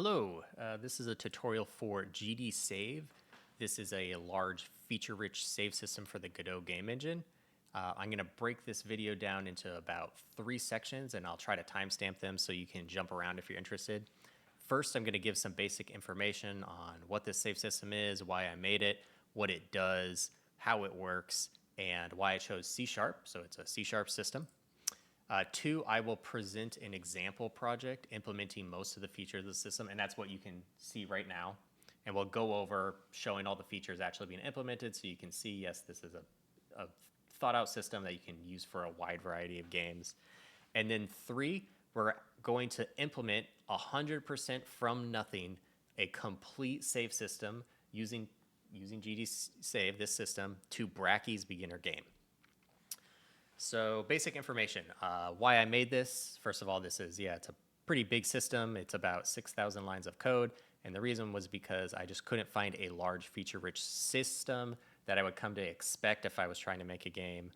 Hello, this is a tutorial for GDSave. This is a large feature-rich save system for the Godot game engine. I'm going to break this video down into about 3 sections, and I'll try to timestamp them so you can jump around if you're interested. First, I'm going to give some basic information on what this save system is, why I made it, what it does, how it works, and why I chose C#, so it's a C# system. 2, I will present an example project implementing most of the features of the system, and that's what you can see right now. And we'll go over showing all the features actually being implemented so you can see, yes, this is a thought-out system that you can use for a wide variety of games. And then 3, we're going to implement 100% from nothing a complete save system using GDSave, this system, to Brackey's beginner game. So basic information, why I made this. First of all, it's a pretty big system. It's about 6,000 lines of code. And the reason was because I just couldn't find a large feature-rich system that I would come to expect if I was trying to make a game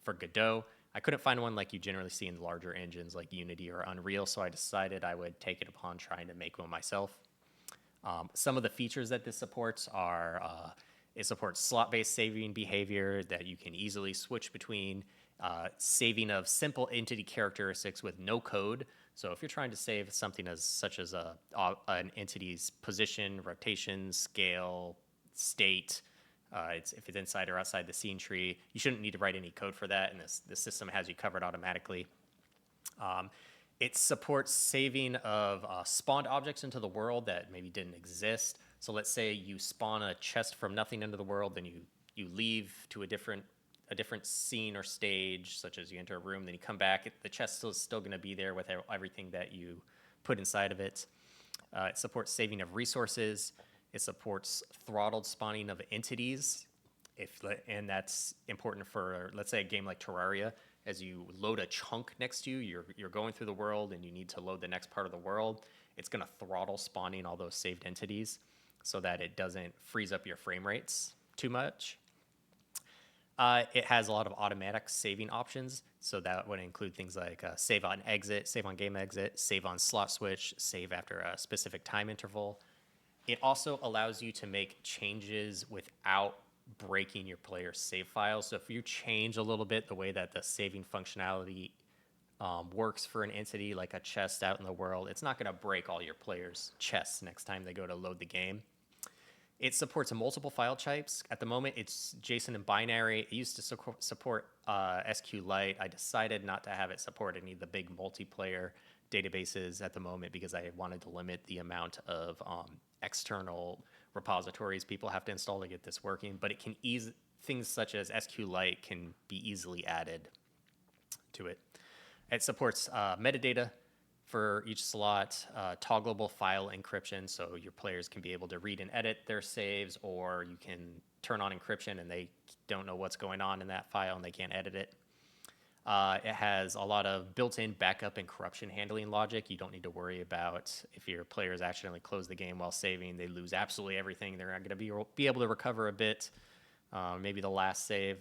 for Godot. I couldn't find one like you generally see in larger engines like Unity or Unreal, so I decided I would take it upon trying to make one myself. Some of the features that this supports are it supports slot-based saving behavior that you can easily switch between, saving of simple entity characteristics with no code. So if you're trying to save something such as an entity's position, rotation, scale, state, if it's inside or outside the scene tree, you shouldn't need to write any code for that, and this system has you covered automatically. It supports saving of spawned objects into the world that maybe didn't exist. So let's say you spawn a chest from nothing into the world, then you leave to a different scene or stage, such as you enter a room, then you come back, the chest is still going to be there with everything that you put inside of it. It supports saving of resources. It supports throttled spawning of entities, and that's important for, let's say, a game like Terraria. As you load a chunk next to you, you're going through the world and you need to load the next part of the world. It's going to throttle spawning all those saved entities so that it doesn't freeze up your frame rates too much. It has a lot of automatic saving options, so that would include things like save on exit, save on game exit, save on slot switch, save after a specific time interval. It also allows you to make changes without breaking your player's save file. So if you change a little bit the way that the saving functionality works for an entity like a chest out in the world, it's not going to break all your players' chests next time they go to load the game. It supports multiple file types. At the moment, it's JSON and binary. It used to support SQLite. I decided not to have it support any of the big multiplayer databases at the moment because I wanted to limit the amount of external repositories people have to install to get this working. But it can things such as SQLite can be easily added to it. It supports metadata for each slot, toggleable file encryption, so your players can be able to read and edit their saves, or you can turn on encryption and they don't know what's going on in that file and they can't edit it. It has a lot of built-in backup and corruption handling logic. You don't need to worry about if your players accidentally close the game while saving, they lose absolutely everything. They're not going to be able to recover a bit, maybe the last save.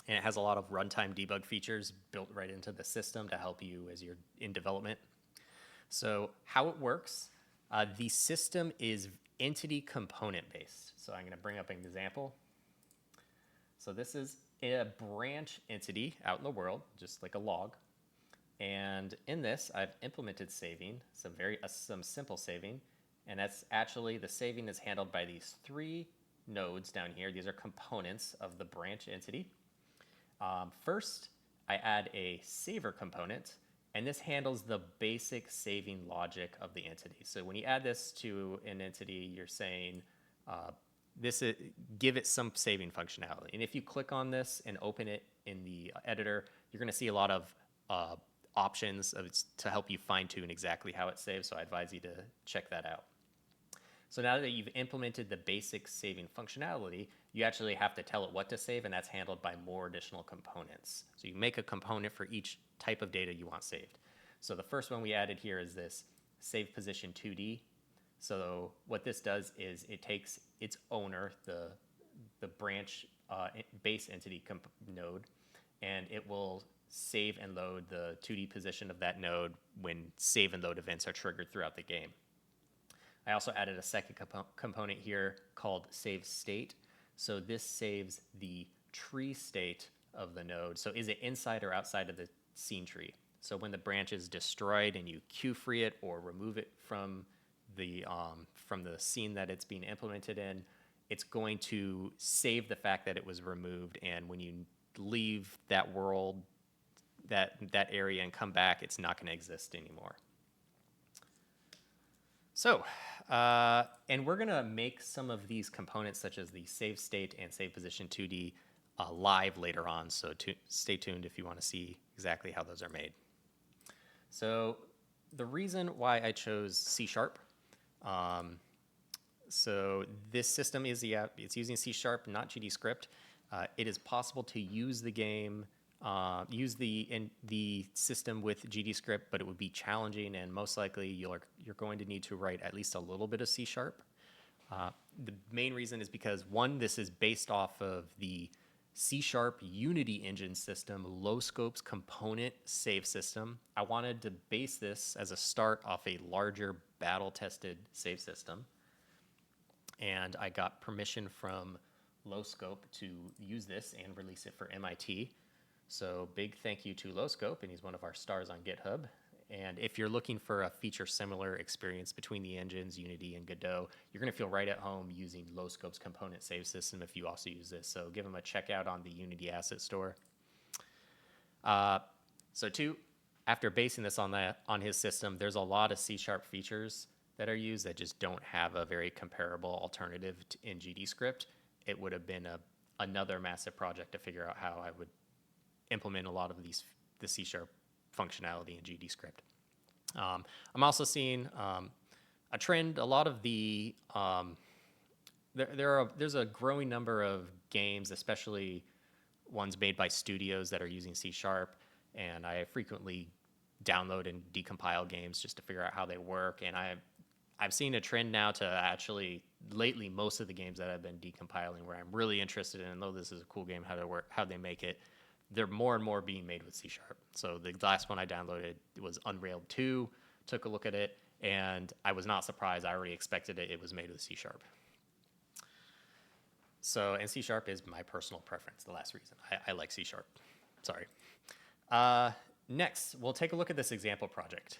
And it has a lot of runtime debug features built right into the system to help you as you're in development. So how it works, the system is entity component based. So I'm going to bring up an example. So this is a branch entity out in the world, just like a log. And in this, I've implemented saving, some simple saving. And that's actually, the saving is handled by these 3 nodes down here. These are components of the branch entity. First, I add a saver component. And this handles the basic saving logic of the entity. So when you add this to an entity, you're saying give it some saving functionality. And if you click on this and open it in the editor, you're going to see a lot of options to help you fine-tune exactly how it saves. So I advise you to check that out. So now that you've implemented the basic saving functionality, you actually have to tell it what to save, and that's handled by more additional components. So you make a component for each type of data you want saved. So the first one we added here is this save position 2D. So what this does is it takes its owner, the branch base entity node, and it will save and load the 2D position of that node when save and load events are triggered throughout the game. I also added a second component here called save state. So this saves the tree state of the node. So is it inside or outside of the scene tree? So when the branch is destroyed and you queue free it or remove it from the scene that it's being implemented in, it's going to save the fact that it was removed. And when you leave that world, that area and come back, it's not going to exist anymore. So, and we're going to make some of these components, such as the save state and save position 2D, live later on. So stay tuned if you want to see exactly how those are made. So the reason why I chose C#, so this system is it's using C#, not GDScript. It is possible to use the game, use the system with GDScript, but it would be challenging, and most likely you're going to need to write at least a little bit of C#. The main reason is because, one, this is based off of the C# Unity engine system, low scopes component save system. I wanted to base this as a start off a larger battle-tested save system, and I got permission from Low Scope to use this and release it for MIT. So big thank you to Low Scope, and he's one of our stars on GitHub. And if you're looking for a feature similar experience between the engines, Unity and Godot, you're going to feel right at home using Low Scope's component save system if you also use this. So give him a check out on the Unity Asset Store. So two, after basing this on his system, there's a lot of C# features that are used that just don't have a very comparable alternative in GDScript. It would have been another massive project to figure out how I would implement a lot of the C# functionality in GDScript. I'm also seeing a trend. A lot of the there's a growing number of games, especially ones made by studios that are using C#, and I frequently download and decompile games just to figure out how they work. And I've seen a trend now to actually, lately, most of the games that I've been decompiling where I'm really interested in, though this is a cool game, how they make it, they're more and more being made with C#. So the last one I downloaded was Unrailed 2, took a look at it, and I was not surprised. I already expected it. It was made with C#. So, and C# is my personal preference, the last reason. I like C#. Sorry. Next, we'll take a look at this example project.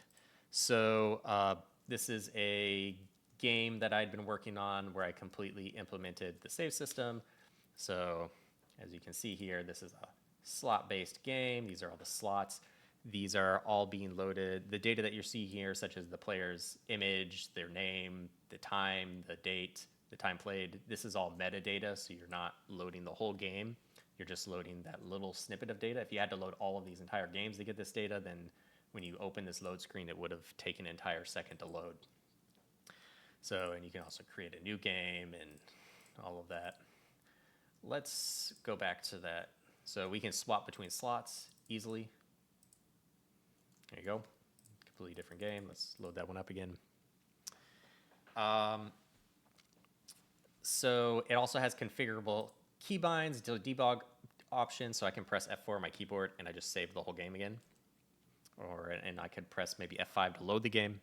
So this is a game that I'd been working on where I completely implemented the save system. So as you can see here, this is a slot-based game. These are all the slots. These are all being loaded. The data that you see here, such as the player's image, their name, the time, the date, the time played, this is all metadata, so you're not loading the whole game. You're just loading that little snippet of data. If you had to load all of these entire games to get this data, then when you open this load screen, it would have taken an entire second to load. So, and you can also create a new game and all of that. Let's go back to that. So we can swap between slots easily. There you go. Completely different game. Let's load that one up again. So it also has configurable keybinds, debug options, so I can press F4 on my keyboard and I just save the whole game again. And I could press maybe F5 to load the game.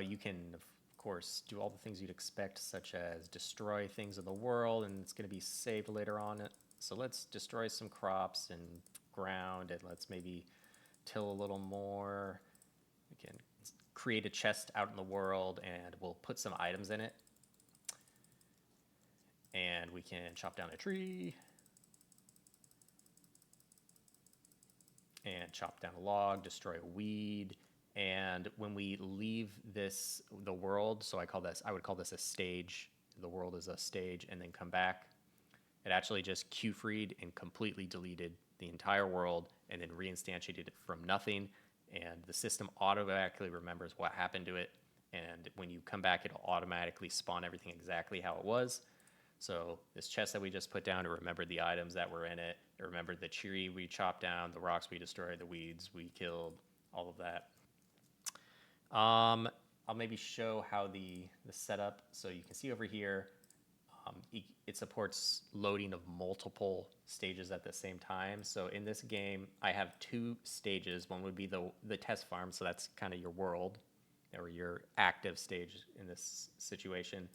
You can, of course, do all the things you'd expect, such as destroy things in the world, and it's going to be saved later on. So let's destroy some crops and ground, and let's maybe till a little more. We can create a chest out in the world, and we'll put some items in it. And we can chop down a tree and chop down a log, destroy a weed. And when we leave the world, so I would call this a stage. The world is a stage, and then come back. It actually just queue freed and completely deleted the entire world and then reinstantiated it from nothing. And the system automatically remembers what happened to it. And when you come back, it'll automatically spawn everything exactly how it was. So this chest that we just put down, it remembered the items that were in it. It remembered the tree we chopped down, the rocks we destroyed, the weeds we killed, all of that. I'll maybe show how the setup. So you can see over here, it supports loading of multiple stages at the same time. So in this game, I have two stages. One would be the test farm, so that's kind of your world. or your active stage in this situation.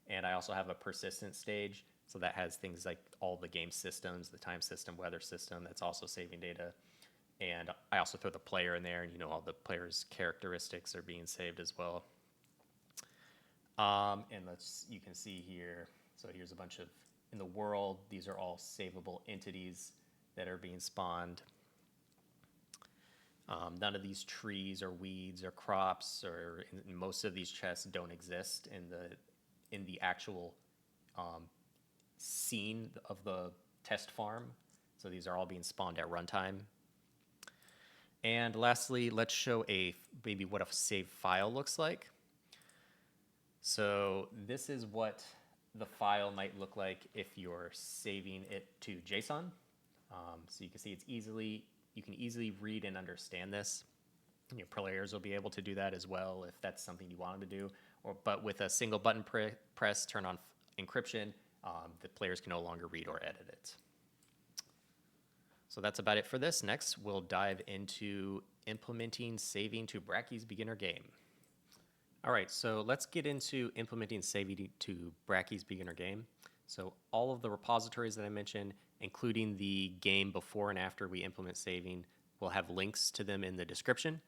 And I also have a persistent stage. So that has things like all the game systems, the time system, weather system, that's also saving data. And I also throw the player in there, and all the player's characteristics are being saved as well. And you can see here, so here's a bunch of, in the world, these are all savable entities that are being spawned. None of these trees or weeds or crops or in most of these chests don't exist in the actual scene of the test farm. So these are all being spawned at runtime. And lastly, let's show maybe what a save file looks like. So this is what the file might look like if you're saving it to JSON. So you can see you can easily read and understand this. Your players will be able to do that as well if that's something you want them to do. But with a single button press, turn on encryption, the players can no longer read or edit it. So that's about it for this. Next, we'll dive into implementing saving to Brackey's beginner game. All right, so let's get into implementing saving to Brackey's beginner game. So all of the repositories that I mentioned, including the game before and after we implement saving, we'll have links to them in the description.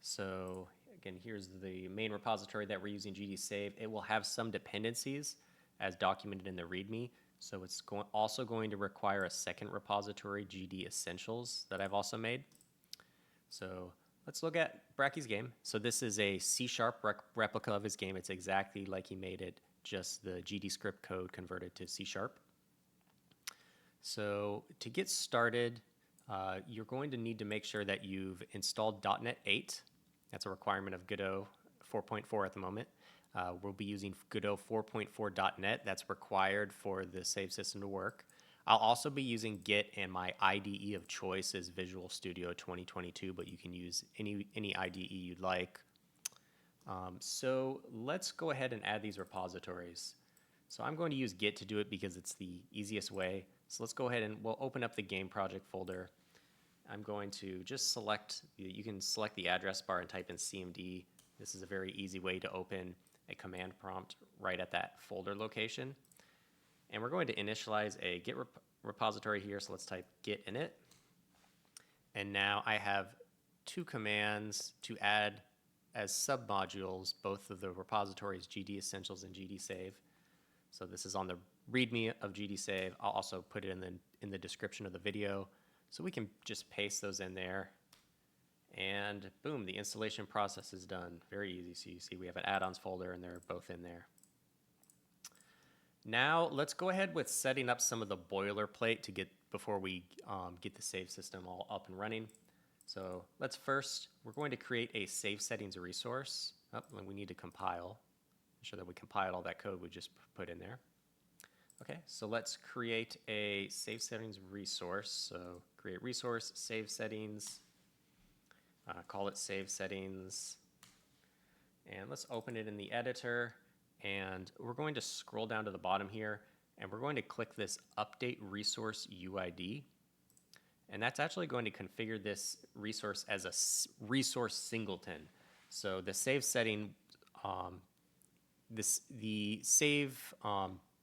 So again, here's the main repository that we're using, GDSave. It will have some dependencies as documented in the README. So it's also going to require a second repository, GD Essentials, that I've also made. So let's look at Brackey's game. So this is a C# replica of his game. It's exactly like he made it, just the GD script code converted to C#. So to get started, you're going to need to make sure that you've installed .NET 8. That's a requirement of Godot 4.4 at the moment. We'll be using Godot 4.4.net. That's required for the save system to work. I'll also be using Git, and my IDE of choice is Visual Studio 2022, but you can use any IDE you'd like. So let's go ahead and add these repositories. So I'm going to use Git to do it because it's the easiest way. So let's go ahead and we'll open up the game project folder. I'm going to just you can select the address bar and type in CMD. This is a very easy way to open a command prompt right at that folder location. And we're going to initialize a Git repository here. So let's type git init. And now I have two commands to add as submodules, both of the repositories, GD Essentials and GDSave. So this is on the README of GDSave. I'll also put it in the description of the video. So we can just paste those in there. And boom, the installation process is done. Very easy. So you see we have an add-ons folder and they're both in there. Now let's go ahead with setting up some of the boilerplate before we get the save system all up and running. So we're going to create a save settings resource. We need to compile. Ensure that we compiled all that code we just put in there. Okay, so let's create a save settings resource. So create resource, save settings, call it save settings. And let's open it in the editor. And we're going to scroll down to the bottom here, and we're going to click this update resource UID. And that's actually going to configure this resource as a resource singleton. So the save setting, the save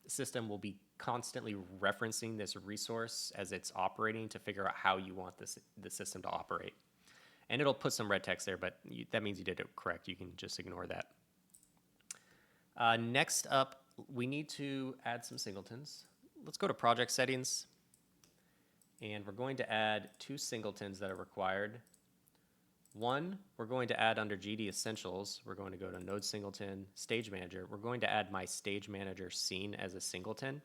system will be constantly referencing this resource as it's operating to figure out how you want the system to operate. And it'll put some red text there, but that means you did it correct. You can just ignore that. Next up, we need to add some singletons. Let's go to project settings. And we're going to add two singletons that are required. One, we're going to add under GD Essentials. We're going to go to Node Singleton, Stage Manager. We're going to add my Stage Manager scene as a singleton.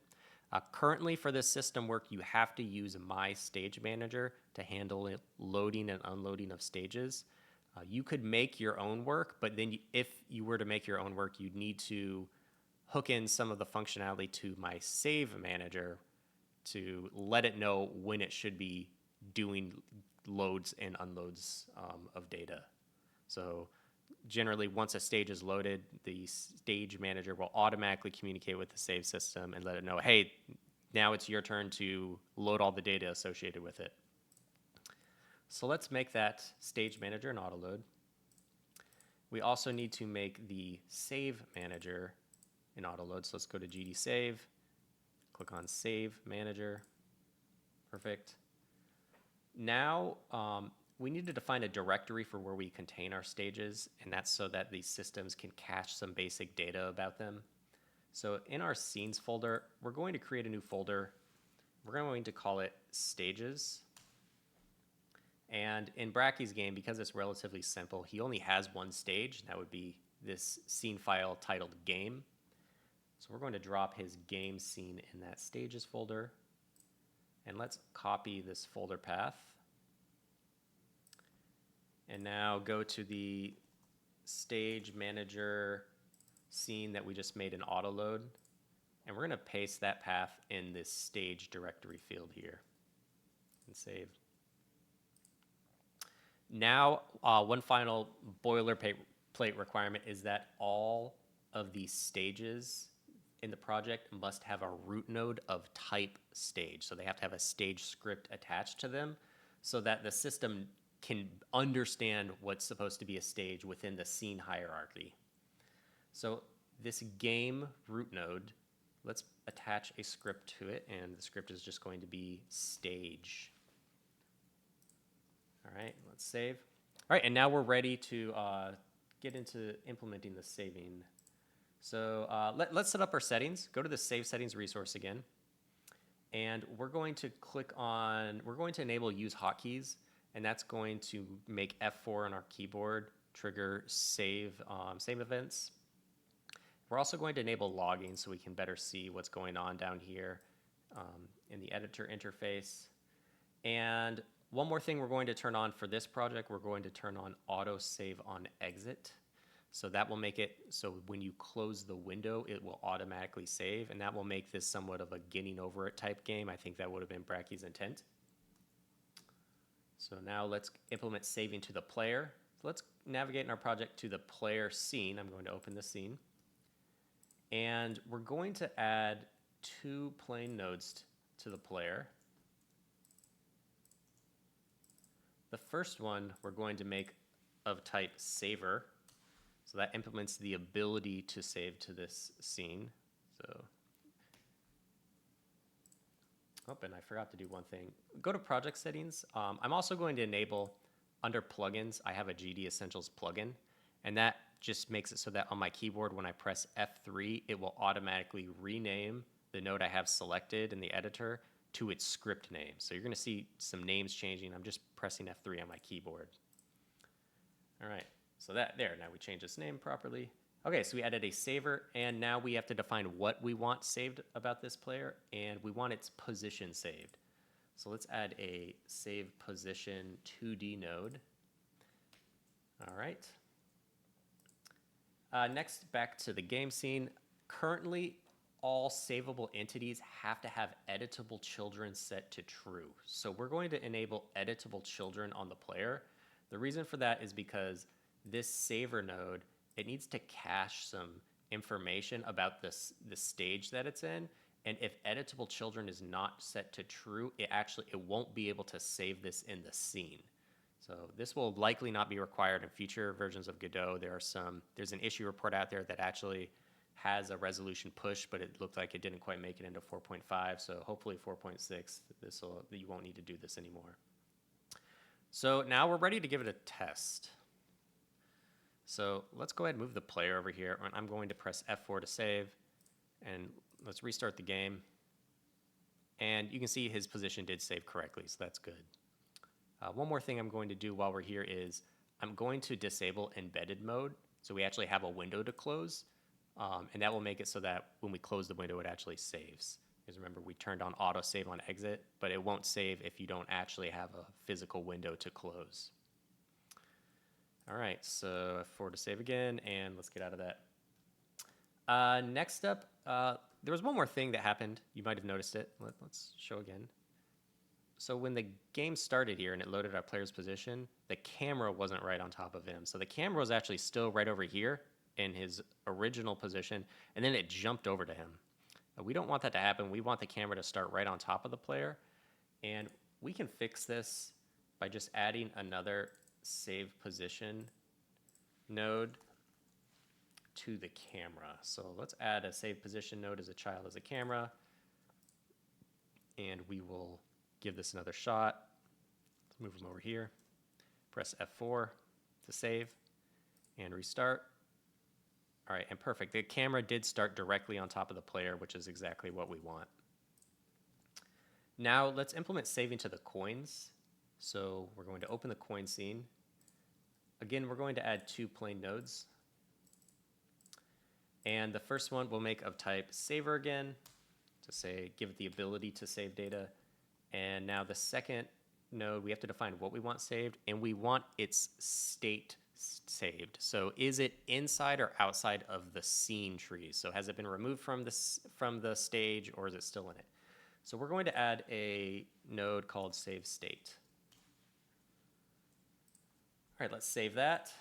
Currently for this system work, you have to use my Stage Manager to handle loading and unloading of stages. You could make your own work, but then if you were to make your own work, you'd need to hook in some of the functionality to my Save Manager to let it know when it should be doing loads and unloads of data. So generally, once a stage is loaded, the Stage Manager will automatically communicate with the save system and let it know, hey, now it's your turn to load all the data associated with it. So let's make that Stage Manager an autoload. We also need to make the save manager in autoload. So let's go to GDSave, click on Save Manager. Perfect. Now we need to define a directory for where we contain our stages, and that's so that these systems can cache some basic data about them. So in our scenes folder, we're going to create a new folder. We're going to call it stages. And in Brackey's game, because it's relatively simple, he only has one stage. That would be this scene file titled game. So we're going to drop his game scene in that stages folder. And let's copy this folder path. And now go to the stage manager scene that we just made in autoload. And we're going to paste that path in this stage directory field here and save. Now, one final boilerplate requirement is that all of these stages in the project must have a root node of type stage. So they have to have a stage script attached to them so that the system can understand what's supposed to be a stage within the scene hierarchy. So this game root node, let's attach a script to it, and the script is just going to be stage. All right, let's save. All right, and now we're ready to get into implementing the saving. So let's set up our settings. Go to the Save Settings resource again. And we're going to enable Use Hotkeys, and that's going to make F4 on our keyboard trigger save events. We're also going to enable logging so we can better see what's going on down here in the editor interface. And one more thing we're going to turn on for this project, we're going to turn on auto save on exit. So that will make it so when you close the window, it will automatically save, and that will make this somewhat of a getting over it type game. I think that would have been Brackey's intent. So now let's implement saving to the player. So let's navigate in our project to the player scene. I'm going to open the scene. And we're going to add 2 plain nodes to the player. The first one we're going to make of type saver. So that implements the ability to save to this scene. So, oh, and I forgot to do one thing. Go to project settings. I'm also going to enable, under plugins, I have a GD Essentials plugin, and that just makes it so that on my keyboard, when I press F3, it will automatically rename the node I have selected in the editor to its script name. So you're going to see some names changing. I'm just pressing F3 on my keyboard. All right. So now we change its name properly. Okay, so we added a saver, and now we have to define what we want saved about this player, and we want its position saved. So let's add a save position 2D node. All right. Next, back to the game scene. Currently, all savable entities have to have editable children set to true. So we're going to enable editable children on the player. The reason for that is because this saver node, it needs to cache some information about the stage that it's in. And if editable children is not set to true, it won't be able to save this in the scene. So this will likely not be required in future versions of Godot. There's an issue report out there that actually has a resolution push, but it looked like it didn't quite make it into 4.5. So hopefully 4.6, you won't need to do this anymore. So now we're ready to give it a test. So let's go ahead and move the player over here. I'm going to press F4 to save, and let's restart the game. And you can see his position did save correctly, so that's good. One more thing I'm going to do while we're here is I'm going to disable embedded mode, so we actually have a window to close, and that will make it so that when we close the window, it actually saves. Because remember, we turned on auto save on exit, but it won't save if you don't actually have a physical window to close. All right, so F4 to save again, and let's get out of that. Next up, there was one more thing that happened. You might have noticed it. Let's show again. So when the game started here and it loaded our player's position, the camera wasn't right on top of him. So the camera was actually still right over here in his original position, and then it jumped over to him. We don't want that to happen. We want the camera to start right on top of the player, and we can fix this by just adding another save position node to the camera. So let's add a save position node as a child as a camera. And we will give this another shot. Let's move them over here. Press F4 to save and restart. All right, and perfect. The camera did start directly on top of the player, which is exactly what we want. Now let's implement saving to the coins. So we're going to open the coin scene. Again, we're going to add 2 plain nodes. And the first one we'll make of type saver again, to say give it the ability to save data. And now the second node, we have to define what we want saved, and we want its state saved. So is it inside or outside of the scene tree? So has it been removed from the stage, or is it still in it? So we're going to add a node called save state. All right, let's save that.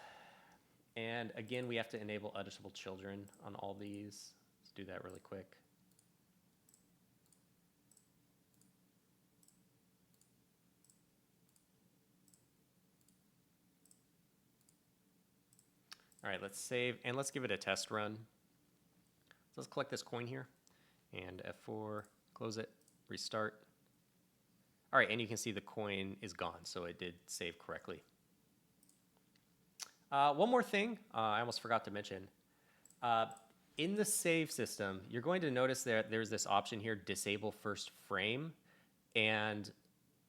And again, we have to enable editable children on all these. Let's do that really quick. All right, let's save, and let's give it a test run. So let's collect this coin here, and F4, close it, restart. All right, and you can see the coin is gone, so it did save correctly. One more thing I almost forgot to mention. In the save system, you're going to notice that there's this option here, disable first frame, and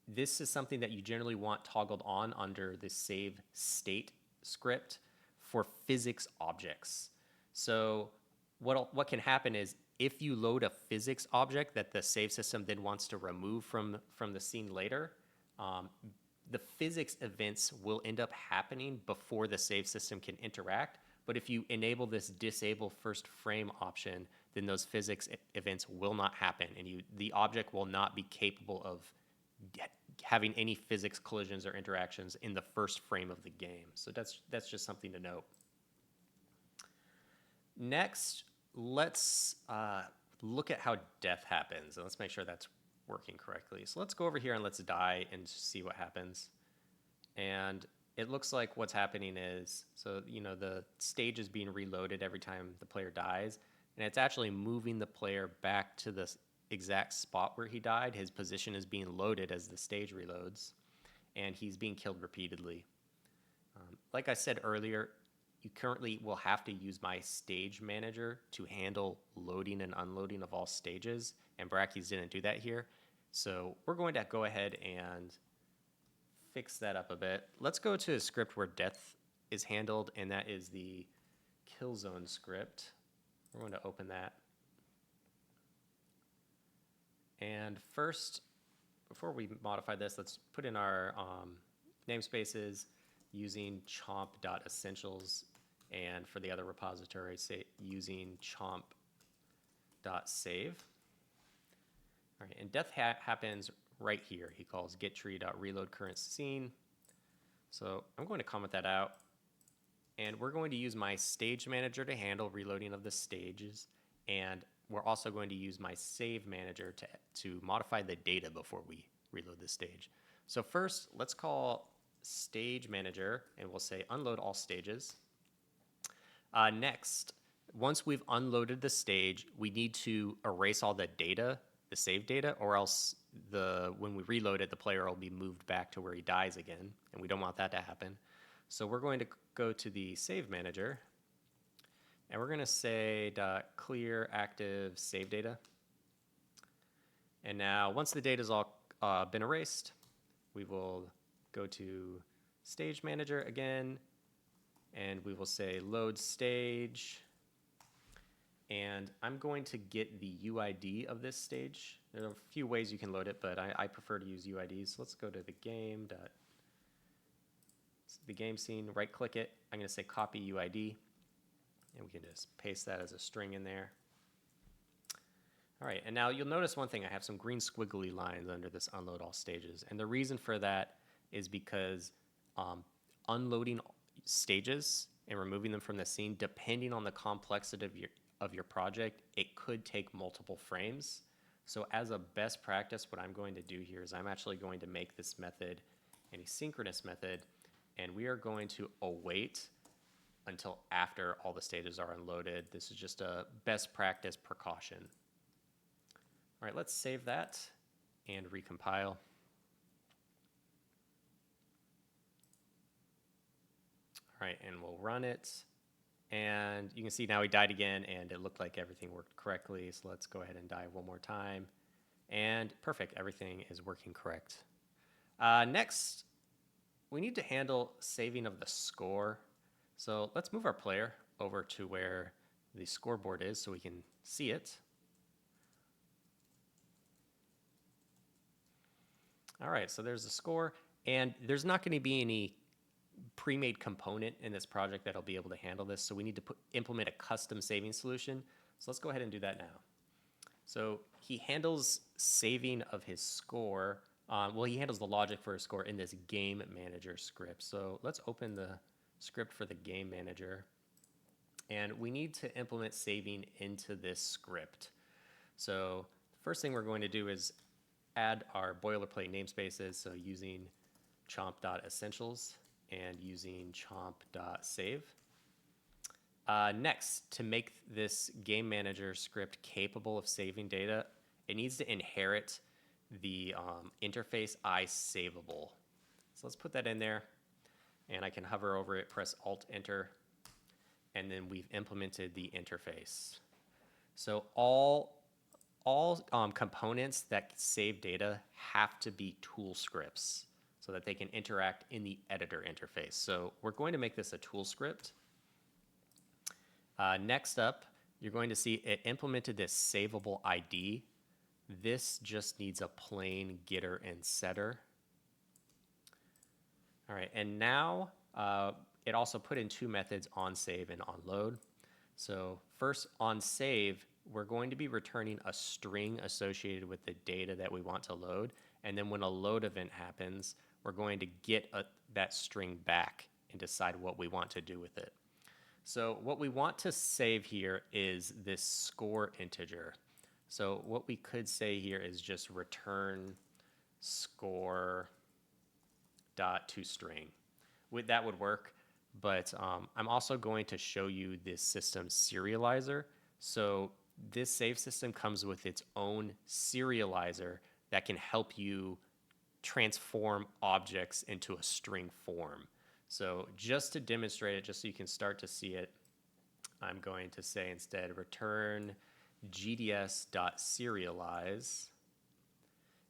this is something that you generally want toggled on under the save state script for physics objects. So what can happen is if you load a physics object that the save system then wants to remove from the scene later, the physics events will end up happening before the save system can interact. But if you enable this disable first frame option, then those physics events will not happen, and the object will not be capable of having any physics collisions or interactions in the first frame of the game. So that's just something to note. Next, let's look at how death happens, and let's make sure that's working correctly. So let's go over here and let's die and see what happens. And it looks like what's happening is, so the stage is being reloaded every time the player dies, and it's actually moving the player back to the exact spot where he died. His position is being loaded as the stage reloads, and he's being killed repeatedly. Like I said earlier, you currently will have to use my stage manager to handle loading and unloading of all stages, and Brackey's didn't do that here. So we're going to go ahead and fix that up a bit. Let's go to a script where death is handled, and that is the kill zone script. We're going to open that. And first, before we modify this, let's put in our namespaces using chomp.essentials, and for the other repository, say using chomp.save. All right, and death happens right here. He calls getTree.reload current scene. So I'm going to comment that out, and we're going to use my stage manager to handle reloading of the stages, and we're also going to use my save manager to modify the data before we reload the stage. So first, let's call stage manager, and we'll say unload all stages. Next, once we've unloaded the stage, we need to erase all the data, the save data, or else when we reload it, the player will be moved back to where he dies again, and we don't want that to happen. So we're going to go to the save manager, and we're going to say .clear active save data. And now once the data's all been erased, we will go to stage manager again, and we will say load stage. And I'm going to get the UID of this stage. There are a few ways you can load it, but I prefer to use UIDs. So let's go to the game scene, right click it. I'm going to say copy UID, and we can just paste that as a string in there. All right, and now you'll notice one thing. I have some green squiggly lines under this unload all stages, and the reason for that is because unloading stages and removing them from the scene, depending on the complexity of your project, it could take multiple frames. So as a best practice, what I'm going to do here is I'm actually going to make this method an asynchronous method, and we are going to await until after all the stages are unloaded. This is just a best practice precaution. All right, let's save that and recompile. All right, and we'll run it. And you can see now we died again, and it looked like everything worked correctly. So let's go ahead and die one more time. And perfect, everything is working correct. Next, we need to handle saving of the score. So let's move our player over to where the scoreboard is so we can see it. All right, so there's the score, and there's not going to be any pre-made component in this project that'll be able to handle this, so we need to implement a custom saving solution. So let's go ahead and do that now. So he handles saving of his score. Well, he handles the logic for his score in this GameManager script. So let's open the script for the GameManager, and we need to implement saving into this script. So the first thing we're going to do is add our boilerplate namespaces, so using chomp.essentials and using chomp.save. Next, to make this GameManager script capable of saving data, it needs to inherit the interface iSaveable. So let's put that in there, and I can hover over it, press Alt-Enter, and then we've implemented the interface. So all components that save data have to be tool scripts so that they can interact in the editor interface. So we're going to make this a tool script. Next up, you're going to see it implemented this SaveableId. This just needs a plain getter and setter. All right, and now it also put in two methods, onSave and onLoad. So first, onSave, we're going to be returning a string associated with the data that we want to load. And then when a load event happens, we're going to get that string back and decide what we want to do with it. So what we want to save here is this score integer. So what we could say here is just return score dot toString. That would work, but I'm also going to show you this system serializer. So this save system comes with its own serializer that can help you transform objects into a string form. So just to demonstrate it, just so you can start to see it, I'm going to say instead return gds.serialize,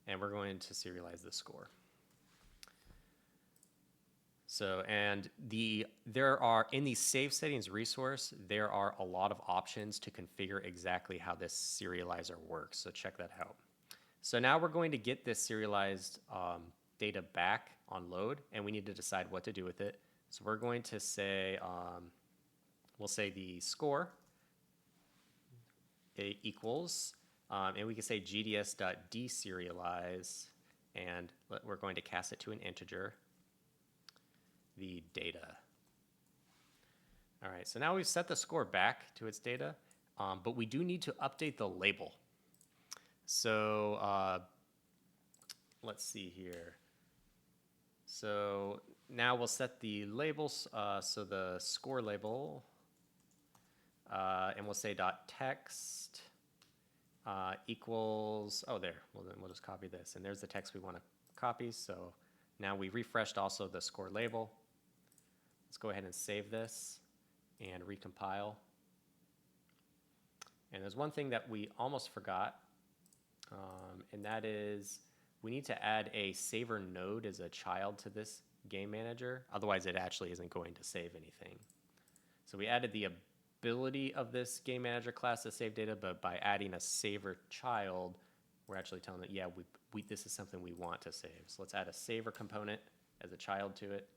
and we're going to serialize the score. So, and there are, in the save settings resource, there are a lot of options to configure exactly how this serializer works. So check that out. So now we're going to get this serialized data back on load, and we need to decide what to do with it. So we're going to say, we'll say the score equals, and we can say gds.deserialize, and we're going to cast it to an integer, the data. All right, so now we've set the score back to its data, but we do need to update the label. So let's see here. So now we'll set the labels, so the score label, and we'll say .text equals, oh there, well then we'll just copy this, and there's the text we want to copy. So now we refreshed also the score label. Let's go ahead and save this and recompile. And there's one thing that we almost forgot, and that is we need to add a saver node as a child to this GameManager. Otherwise, it actually isn't going to save anything. So we added the ability of this GameManager class to save data, but by adding a saver child, we're actually telling it, yeah, this is something we want to save. So let's add a saver component as a child to it.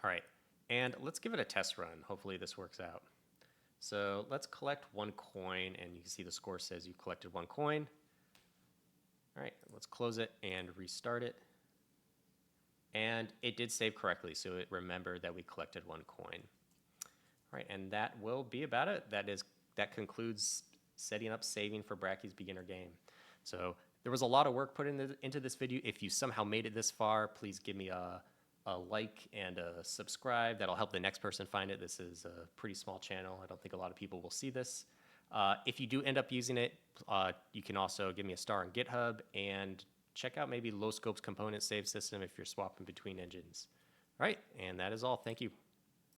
All right, and let's give it a test run. Hopefully this works out. So let's collect one coin, and you can see the score says you collected one coin. All right, let's close it and restart it. And it did save correctly, so it remembered that we collected one coin. All right, and that will be about it. That concludes setting up saving for Brackey's beginner game. So there was a lot of work put into this video. If you somehow made it this far, please give me a a like and a subscribe. That'll help the next person find it. This is a pretty small channel. I don't think a lot of people will see this. If you do end up using it, you can also give me a star on GitHub and check out maybe Low Scope's component save system if you're swapping between engines. All right, and that is all. Thank you.